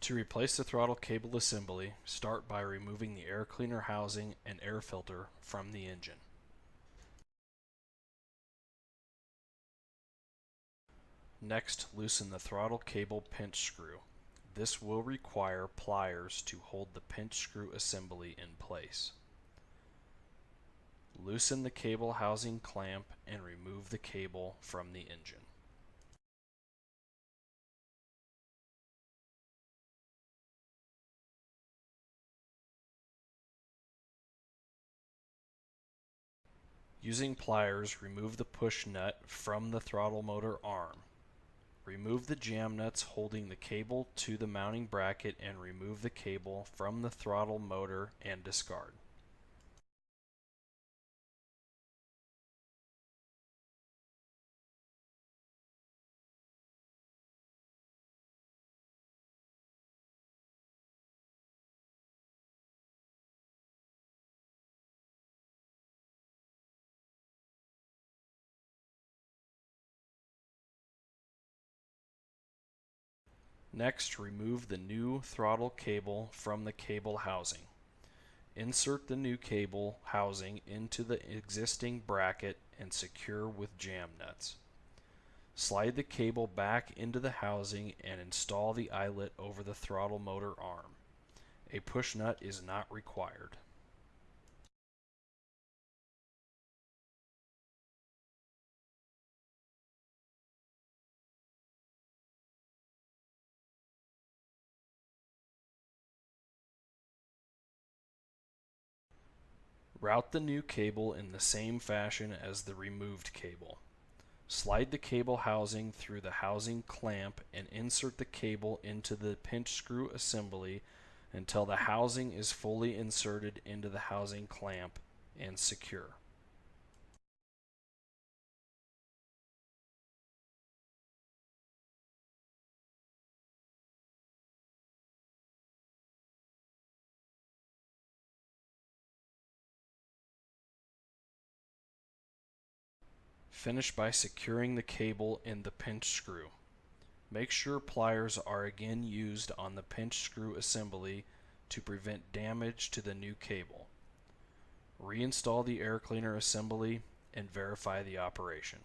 To replace the throttle cable assembly, start by removing the air cleaner housing and air filter from the engine. Next, loosen the throttle cable pinch screw. This will require pliers to hold the pinch screw assembly in place. Loosen the cable housing clamp and remove the cable from the engine. Using pliers, remove the push nut from the throttle motor arm. Remove the jam nuts holding the cable to the mounting bracket and remove the cable from the throttle motor and discard. Next, remove the new throttle cable from the cable housing. Insert the new cable housing into the existing bracket and secure with jam nuts. Slide the cable back into the housing and install the eyelet over the throttle motor arm. A push nut is not required. Route the new cable in the same fashion as the removed cable. Slide the cable housing through the housing clamp and insert the cable into the pinch screw assembly until the housing is fully inserted into the housing clamp and secure. Finish by securing the cable in the pinch screw. Make sure pliers are again used on the pinch screw assembly to prevent damage to the new cable. Reinstall the air cleaner assembly and verify the operation.